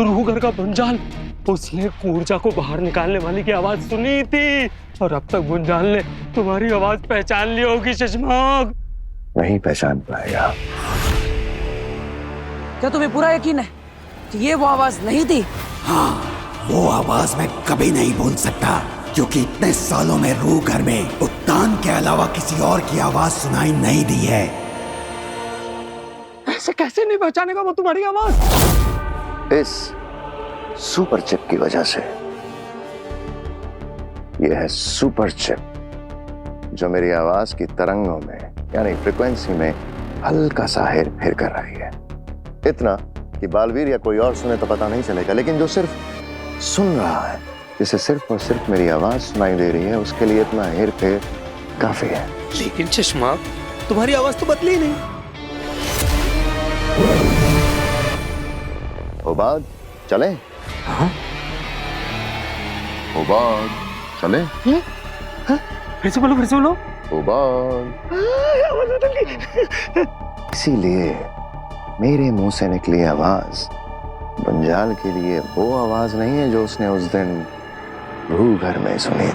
रूह घर का भुंजाल, उसने ऊर्जा को बाहर निकालने वाली की आवाज सुनी थी और अब तक भुंजाल ने तुम्हारी आवाज पहचान ली होगी शशमाग। नहीं पहचान पाएगा। क्या तुम्हें पूरा यकीन है कि ये वो आवाज नहीं थी? हाँ, वो आवाज मैं कभी नहीं भूल सकता, क्योंकि इतने सालों में रूह घर में उत्तान के अलावा किसी और की आवाज सुनाई नहीं दी है। ऐसे कैसे नहीं पहचानेगा वो तुम्हारी आवाज? इस सुपर चिप की वजह से। यह है सुपर चिप जो मेरी आवाज की तरंगों में यानी फ्रीक्वेंसी में हल्का सा हेर फेर कर रही है। इतना कि बालवीर या कोई और सुने तो पता नहीं चलेगा, लेकिन जो सिर्फ सुन रहा है, जिसे सिर्फ और सिर्फ मेरी आवाज सुनाई दे रही है, उसके लिए इतना हेर फेर काफी है। लेकिन शशमाग, तुम्हारी आवाज तो बदली नहीं। उबाद चले? हाँ? उबाद चले? फिर से बोलो, फिर से बोलो। उबाद। इसीलिए मेरे मुंह से निकली आवाज भुंजाल के लिए वो आवाज नहीं है जो उसने उस दिन रूह घर में सुनी।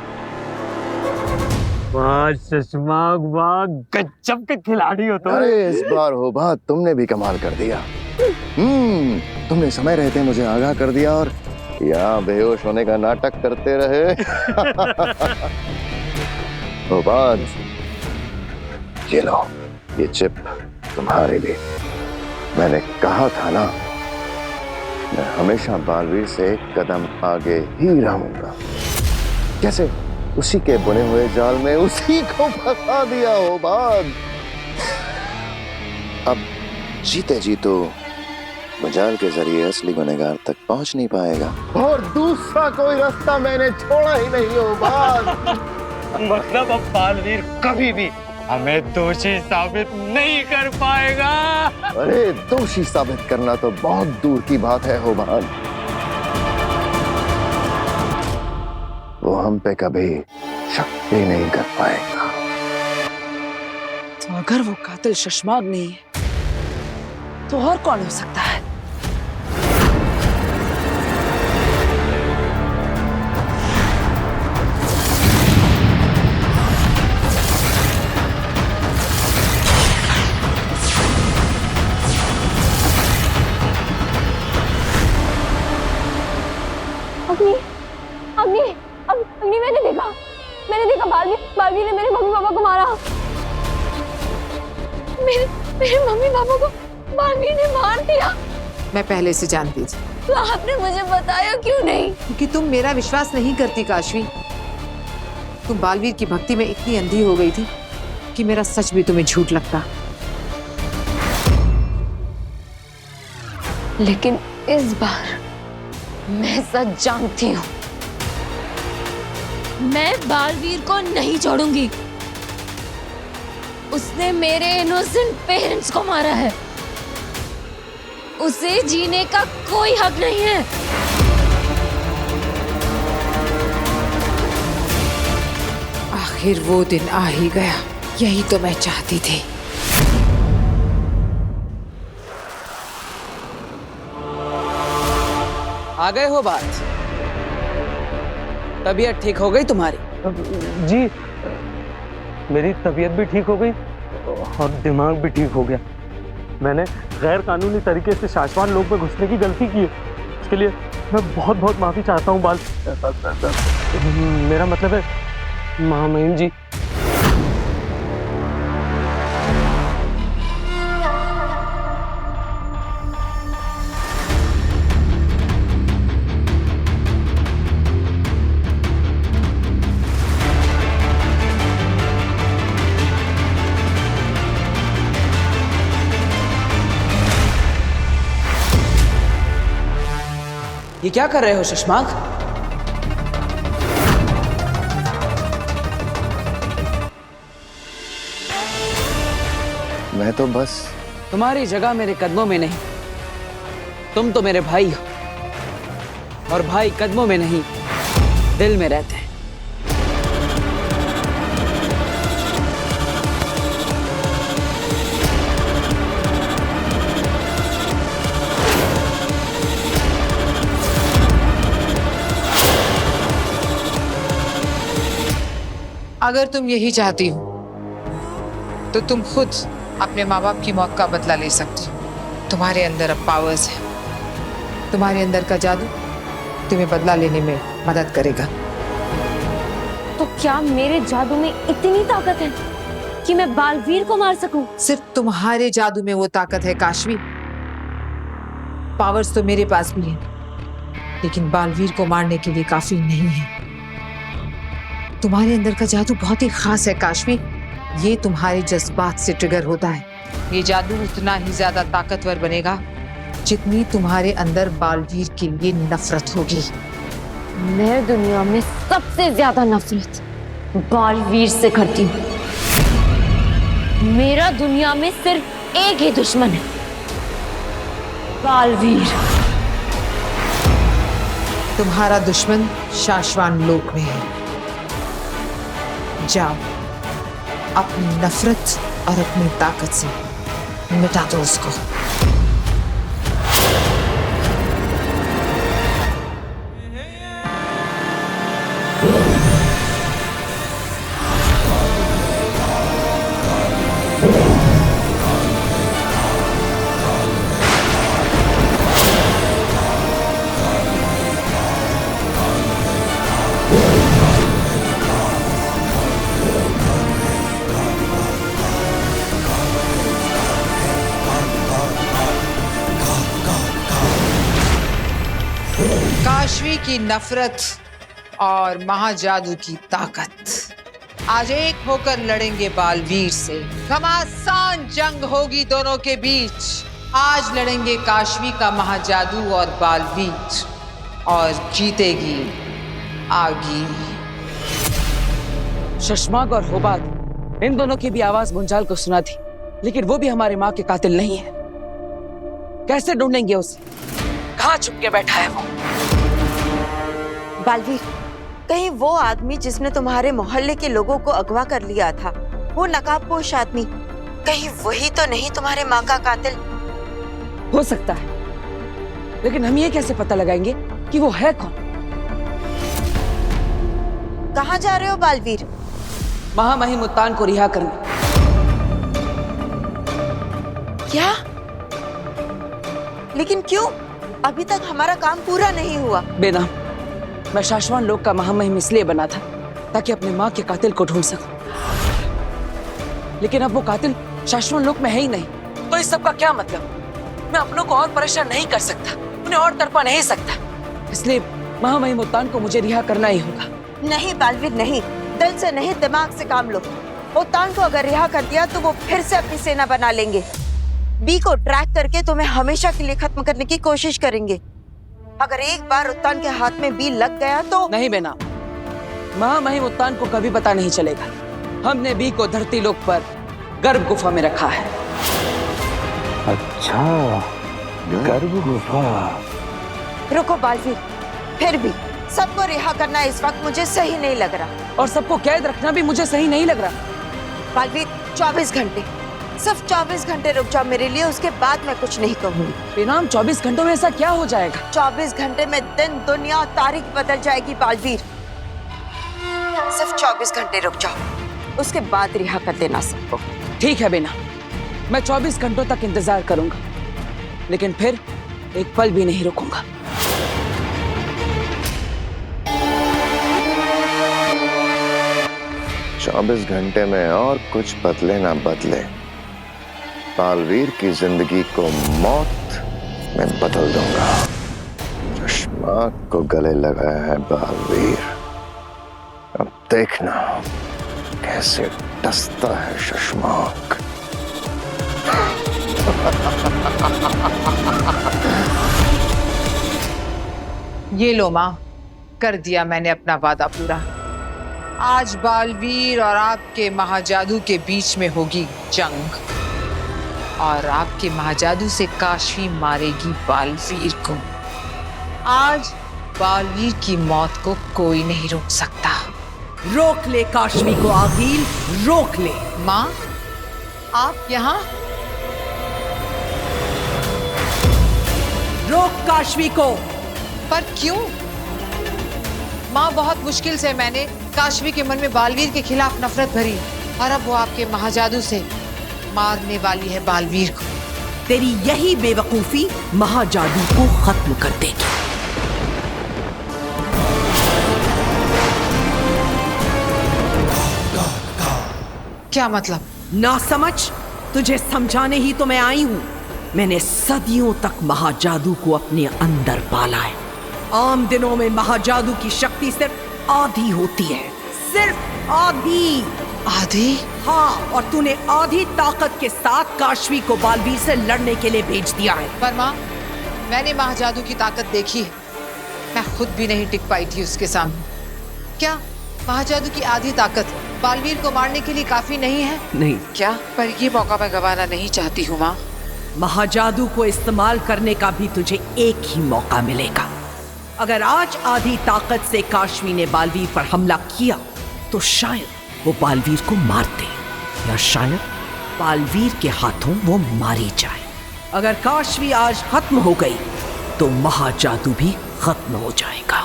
वाह शशमाग, वाह, गजब के खिलाड़ी हो तुम। अरे इस बार हो बात तुमने भी कमाल कर दिया। तुमने समय रहते मुझे आगाह कर दिया और यहाँ बेहोश होने का नाटक करते रहे। हो बात, ये लो, ये चिप तुम्हारे लिए। मैंने कहा था ना, मैं हमेशा बालवीर से एक कदम आगे ही रहूंगा। कैसे उसी के बुने हुए जाल में उसी को फंसा दिया हो बाग। अब जीते जी तो भुंजाल के जरिए असली गुनहगार तक पहुंच नहीं पाएगा और दूसरा कोई रास्ता मैंने छोड़ा ही नहीं हो बाग। मतलब अब बालवीर कभी भी हमें दोषी साबित नहीं कर पाएगा। अरे दोषी साबित करना तो बहुत दूर की बात है होबान। वो हम पे कभी शक भी नहीं कर पाएगा। तो अगर वो कातिल शशमाग नहीं है तो और कौन हो सकता है? अग्नि मैंने देखा बालवीर ने मेरे मम्मी पापा को मारा। मेरे मम्मी पापा को बालवीर ने मार दिया। मैं पहले से जानती थी। तो आपने मुझे बताया क्यों नहीं? क्योंकि तुम मेरा विश्वास नहीं करती काशवी। तुम बालवीर की भक्ति में इतनी अंधी हो गई थी कि मेरा सच भी तुम्हें झूठ लगता। लेकिन इस बार मैं सच जानती हूँ। मैं बालवीर को नहीं छोड़ूंगी। उसने मेरे इनोसेंट पेरेंट्स को मारा है। उसे जीने का कोई हक नहीं है। आखिर वो दिन आ ही गया। यही तो मैं चाहती थी। आ गए हो बात? तबीयत ठीक हो गई तुम्हारी? जी, मेरी तबीयत भी ठीक हो गई और दिमाग भी ठीक हो गया। मैंने गैर कानूनी तरीके से शासवान लोग में घुसने की गलती की है। उसके लिए मैं बहुत बहुत माफी चाहता हूँ बाल। मेरा मतलब है महामहिम जी। ये क्या कर रहे हो शशमाग? मैं तो बस तुम्हारी जगह मेरे कदमों में नहीं। तुम तो मेरे भाई हो और भाई कदमों में नहीं, दिल में रहते हैं। अगर तुम यही चाहती हो तो तुम खुद अपने माँ बाप की मौत का बदला ले सकती हो। तुम्हारे अंदर अब पावर्स है। तुम्हारे अंदर का जादू तुम्हें बदला लेने में मदद करेगा। तो क्या मेरे जादू में इतनी ताकत है कि मैं बालवीर को मार सकूं? सिर्फ तुम्हारे जादू में वो ताकत है काशवी। पावर्स तो मेरे पास भी है, लेकिन बालवीर को मारने के लिए काफी नहीं है। तुम्हारे अंदर का जादू बहुत ही खास है काशवी। ये तुम्हारे जज्बात से ट्रिगर होता है। ये जादू उतना ही ज्यादा ताकतवर बनेगा जितनी तुम्हारे अंदर बालवीर के लिए नफरत होगी। मैं दुनिया में सबसे ज्यादा नफरत बालवीर से करती हूँ। मेरा दुनिया में सिर्फ एक ही दुश्मन है, बालवीर। तुम्हारा दुश्मन शाश्वान लोक में है। जाओ, अपनी नफरत और अपनी ताकत से मिटा दो उसको। काशवी की नफरत और महाजादू की ताकत आज एक होकर लड़ेंगे बालवीर से। घमासान जंग होगी दोनों के बीच। आज लड़ेंगे काशवी का महाजादू और बालवीर, और जीतेगी आगी। शशमाक और होबात, इन दोनों की भी आवाज मुंजाल को सुना थी, लेकिन वो भी हमारी माँ के कातिल नहीं है। कैसे ढूंढेंगे उसे? कहाँ छुप के बैठा है वो? बालवीर, कहीं वो आदमी जिसने तुम्हारे मोहल्ले के लोगों को अगवा कर लिया था, वो नकाबपोश आदमी, कहीं वही तो नहीं तुम्हारे माँ का कातिल? हो सकता है, लेकिन हम ये कैसे पता लगाएंगे कि वो है कौन? कहाँ जा रहे हो बालवीर? महामहिम उत्तान को रिहा करने। क्या? लेकिन क्यों? अभी तक हमारा काम पूरा नहीं हुआ। बेना, मैं शाश्वान लोक का महामहिम इसलिए बना था ताकि अपने माँ के कातिल को ढूंढ सकूं। लेकिन अब वो कातिल शाश्वान लोक में है ही नहीं, तो इस सब का क्या मतलब? मैं अपनों को और परेशान नहीं कर सकता, उन्हें और तड़पा नहीं सकता। इसलिए महामहिम उत्तान को मुझे रिहा करना ही होगा। नहीं बालवीर, नहीं। दिल से नहीं, दिमाग से काम लो। उत्तान को अगर रिहा कर दिया तो वो फिर से अपनी सेना बना लेंगे। बी को ट्रैक करके तुम्हें हमेशा के लिए खत्म करने की कोशिश करेंगे। अगर एक बार उत्तान के हाथ में बी लग गया तो नहीं बेना, महामहिम उत्तान को कभी पता नहीं चलेगा। हमने बी को धरती लोक पर गर्भ गुफा में रखा है। अच्छा, गर्भ गुफा। रुको बालवीर, फिर भी सबको रिहा करना इस वक्त मुझे सही नहीं लग रहा। और सबको कैद रखना भी मुझे सही नहीं लग रहा। बालवीर, 24 घंटे, सिर्फ 24 घंटे रुक जाओ मेरे लिए, उसके बाद मैं कुछ नहीं कहूंगी। बेनाम, 24 घंटों में ऐसा क्या हो जाएगा? 24 घंटे में दिन, दुनिया, तारीख बदल जाएगी बालवीर। सिर्फ 24 घंटे रुक जाओ, उसके बाद रिहा कर देना सबको। ठीक है बेना, मैं 24 घंटों तक इंतजार करूंगा, लेकिन फिर एक पल भी नहीं रुकूंगा। चौबीस घंटे में और कुछ बदले ना बदले, बालवीर की जिंदगी को मौत में बदल दूंगा। शशमाक को गले लगाया है बालवीर, अब देखना कैसे डसता है शशमाक। ये लो माँ, कर दिया मैंने अपना वादा पूरा। आज बालवीर और आपके महाजादू के बीच में होगी जंग, और आपके महाजादू से काशवी मारेगी बालवीर को। आज बालवीर की मौत को कोई नहीं रोक सकता। रोक ले काशवी को आगिल, रोक ले। माँ, आप यहाँ? रोक काशवी को। पर क्यों? माँ, बहुत मुश्किल से मैंने काशवी के मन में बालवीर के खिलाफ नफरत भरी और अब वो आपके महाजादू से मारने वाली है बालवीर को। तेरी यही बेवकूफी महाजादू को खत्म कर देगी। क्या मतलब? ना समझ, तुझे समझाने ही तो मैं आई हूं। मैंने सदियों तक महाजादू को अपने अंदर पाला है। आम दिनों में महाजादू की शक्ति सिर्फ आधी होती है, सिर्फ आधी। आधी? हाँ, और तूने आधी ताकत के साथ काशवी को बालवीर से लड़ने के लिए भेज दिया है। पर माँ, मैंने महाजादू की ताकत देखी है। मैं खुद भी नहीं टिक पाई थी उसके सामने। क्या महाजादू की आधी ताकत बालवीर को मारने के लिए काफी नहीं है? नहीं। क्या? पर ये मौका मैं गंवाना नहीं चाहती हूँ माँ। महाजादू को इस्तेमाल करने का भी तुझे एक ही मौका मिलेगा। अगर आज आधी ताकत से काशवी ने बालवीर पर हमला किया तो शायद वो बालवीर को मार दे, या शायद बालवीर के हाथों वो मारी जाए। अगर काशवी आज खत्म हो गई तो महाजादू भी खत्म हो जाएगा।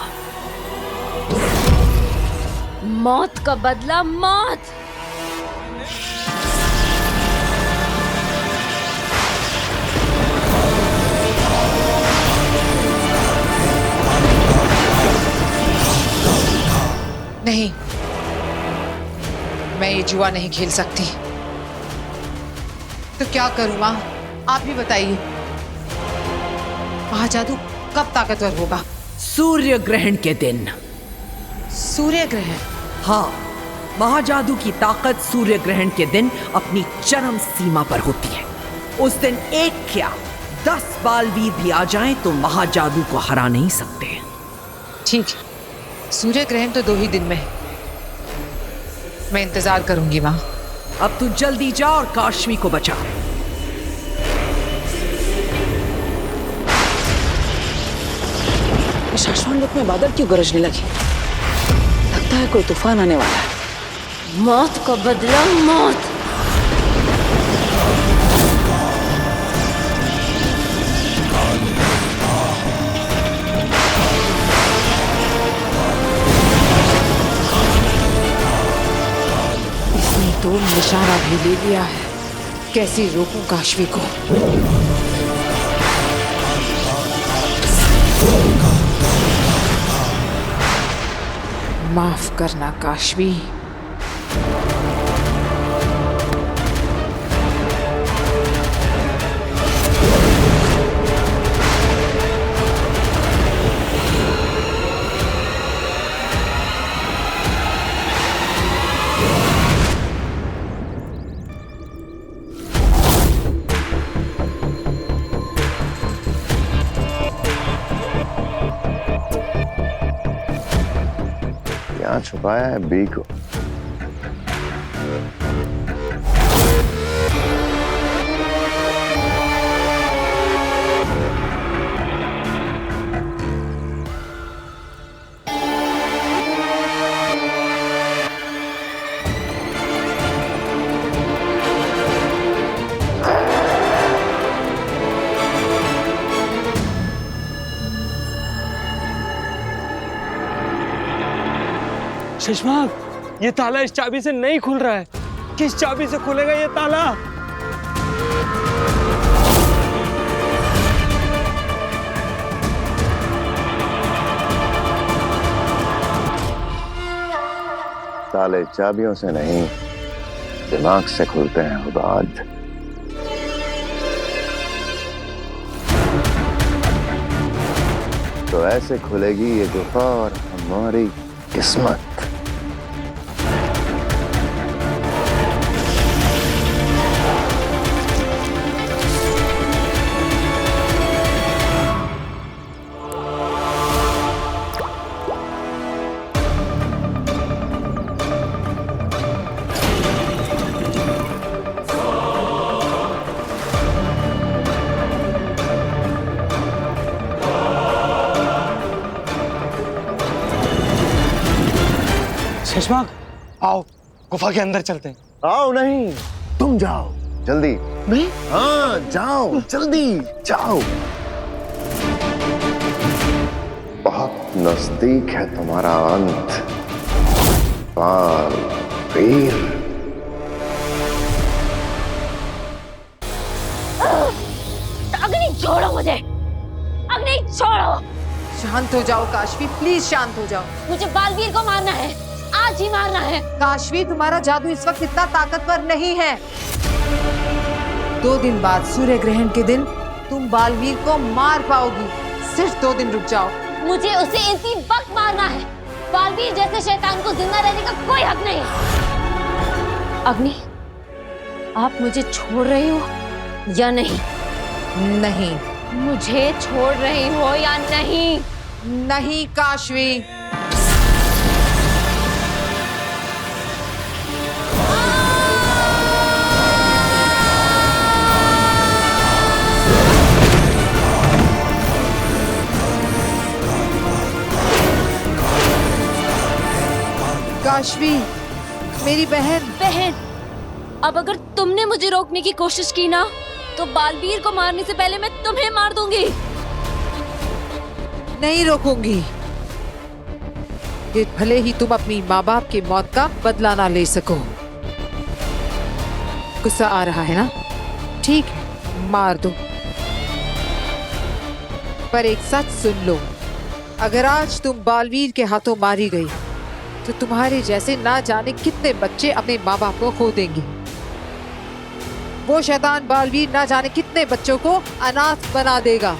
मौत का बदला मौत। नहीं, मैं ये जुआ नहीं खेल सकती। तो क्या करूं माँ, आप ही बताइए। महाजादू कब ताकतवर होगा? सूर्य ग्रहण के दिन। सूर्य ग्रहण? हाँ, महाजादू की ताकत सूर्य ग्रहण के दिन अपनी चरम सीमा पर होती है। उस दिन एक क्या 10 बालवीर भी आ जाएं तो महाजादू को हरा नहीं सकते। ठीक है, सूर्य ग्रहण तो 2 ही दिन में है। मैं इंतजार करूंगी माँ। अब तू जल्दी जा और काशवी को बचा। शाश्वत लोक में बादल क्यों गरजने लगे? लगता है कोई तूफान आने वाला है। मौत का बदला मौत। इसने तो निशाना भी ले लिया है। कैसे रोकूं काशवी को? माफ करना काशवी। यहाँ छुपाया है बी को। शशांक, ये ताला इस चाबी से नहीं खुल रहा है। किस चाबी से खुलेगा ये ताला? ताले चाबियों से नहीं, दिमाग से खुलते हैं उबाद। तो ऐसे खुलेगी ये गुफा और हमारी किस्मत। शशांक, आओ गुफा के अंदर चलते हैं। आओ नहीं, तुम जाओ जल्दी। मैं? हाँ जाओ जल्दी जाओ। बहुत नजदीक है तुम्हारा अंत। बालवीर। अग्नि छोड़ो मुझे, अग्नि छोड़ो। शांत हो जाओ काशवी, प्लीज शांत हो जाओ। मुझे बालवीर को मारना है, आज ही मारना है। काशवी, तुम्हारा जादू इस वक्त इतना ताकतवर नहीं है। 2 दिन बाद सूर्य ग्रहण के दिन तुम बालवीर को मार पाओगी। सिर्फ 2 दिन रुक जाओ। मुझे उसे इसी वक्त मारना है। बालवीर जैसे शैतान को जिंदा रहने का कोई हक नहीं। अग्नि, आप मुझे छोड़ रही हो या नहीं? नहीं। मुझे छोड़ रही हो या नहीं? नहीं काशवी। काशवी, मेरी बहन। बहन, अब अगर तुमने मुझे रोकने की कोशिश की ना, तो बालवीर को मारने से पहले मैं तुम्हें मार दूंगी। नहीं रोकूंगी। ये भले ही तुम अपनी माँ बाप की मौत का बदला ना ले सको। गुस्सा आ रहा है ना? ठीक है, मार दो। पर एक सच सुन लो, अगर आज तुम बालवीर के हाथों मारी गई तो तुम्हारे जैसे ना जाने कितने बच्चे अपने माँ बाप को खो देंगे। वो शैतान बालवीर ना जाने कितने बच्चों को अनाथ बना देगा।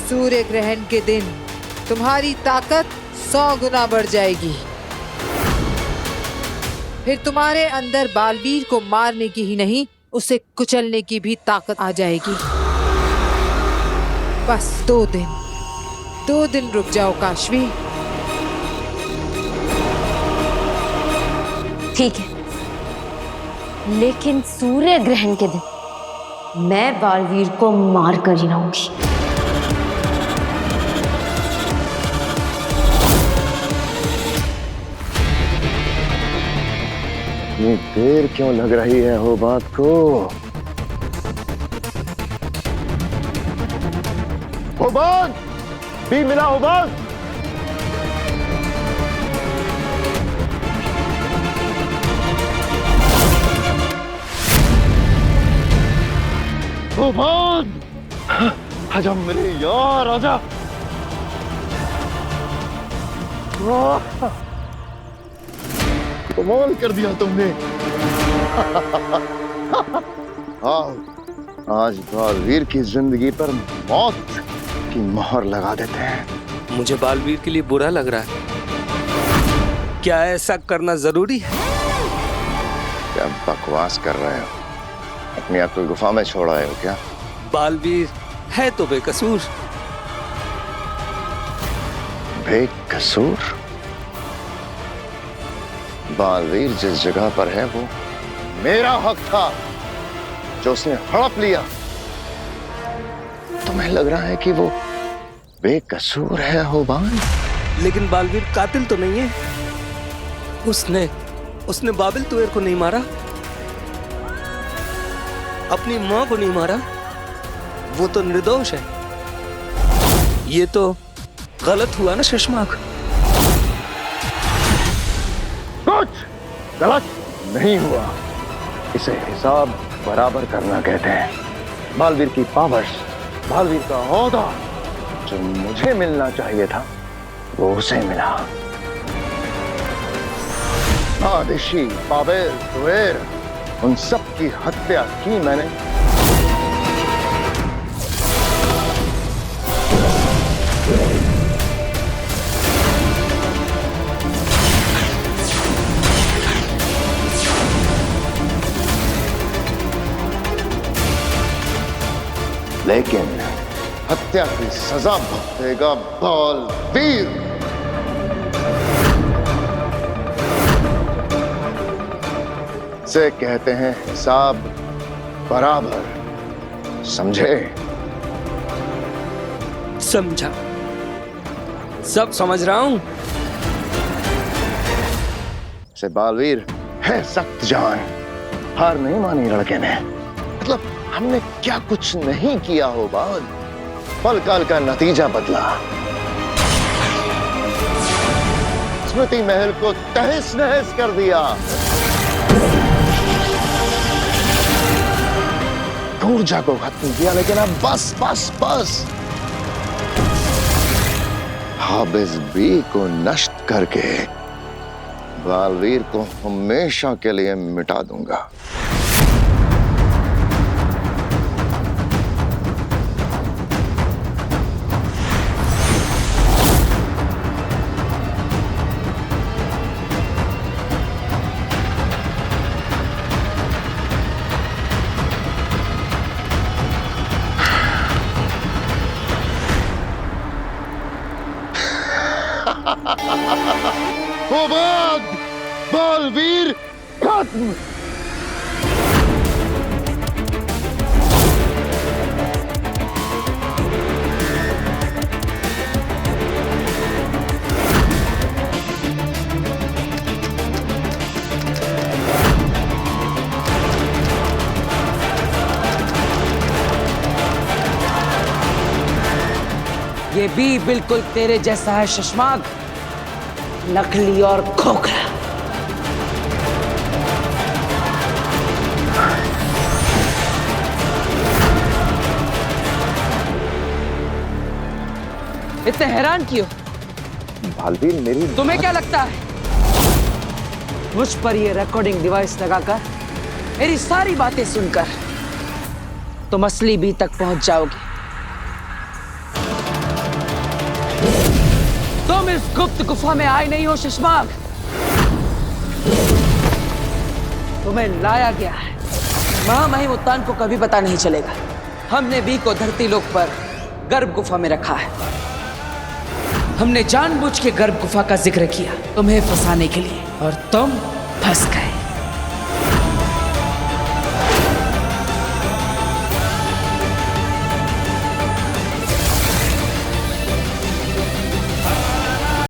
सूर्य ग्रहण के दिन तुम्हारी ताकत 100 गुना बढ़ जाएगी। फिर तुम्हारे अंदर बालवीर को मारने की ही नहीं, उसे कुचलने की भी ताकत आ जाएगी। बस 2 दिन रुक जाओ काशवी। ठीक है, लेकिन सूर्य ग्रहण के दिन मैं बालवीर को मार कर ही रहूंगी। इतनी देर क्यों लग रही है हो बात को? होबान! भी मिला होबान! होबान! आजा मेरे यार, आजा। कमाल कर दिया तुमने। आओ, आज बालवीर की जिंदगी पर मौत की मोहर लगा देते हैं। मुझे बालवीर के लिए बुरा लग रहा है। क्या ऐसा करना जरूरी है? क्या बकवास कर रहे हो? अपनी अक्ल गुफा में छोड़ आए हो क्या? बालवीर है तो बेकसूर। बेकसूर? बालवीर जिस जगह पर है वो मेरा हक था जो उसने हड़प लिया। तुम्हें लग रहा है कि वो बेकसूर है होबान? लेकिन बालवीर कातिल तो नहीं है। उसने बाबिल तुएर को नहीं मारा, अपनी मां को नहीं मारा। वो तो निर्दोष है। ये तो गलत हुआ ना शशमाक? कुछ गलत नहीं हुआ। इसे हिसाब बराबर करना कहते हैं। बालवीर की पावर्स, बालवीर का ओहदा जो मुझे मिलना चाहिए था वो उसे मिला। आदिशी, बाबिल, तुएर, उन सब की हत्या की मैंने। लेकिन हत्या की सजा भुगतेगा बालवीर। से कहते हैं हिसाब बराबर। समझे? समझा, सब समझ रहा हूं। से बालवीर है सख्त जान। हार नहीं मानी लड़के ने। मतलब हमने क्या कुछ नहीं किया हो बाल, पल काल का नतीजा बदला। स्मृति महल को तहस नहस कर दिया। ऊर्जा को खत्म किया, लेकिन अब बस बस बस। हाबिज बी को नष्ट करके बालवीर को हमेशा के लिए मिटा दूंगा। मुबाद बालवीर खत्म। ये भी बिल्कुल तेरे जैसा है शशमाग, नकली और खोखला। इतने हैरान क्यों? बालवीर मेरी तुम्हें क्या लगता है मुझ पर ये रिकॉर्डिंग डिवाइस लगाकर मेरी सारी बातें सुनकर तुम असली बी तक पहुंच जाओगे? तुम इस गुप्त गुफा में आए नहीं हो शशमाग, तुम्हें लाया गया है। महामहिम उत्तान को कभी पता नहीं चलेगा। हमने बी को धरती लोक पर गर्भ गुफा में रखा है। हमने जानबूझ के गर्भ गुफा का जिक्र किया तुम्हें फंसाने के लिए, और तुम फंस गए।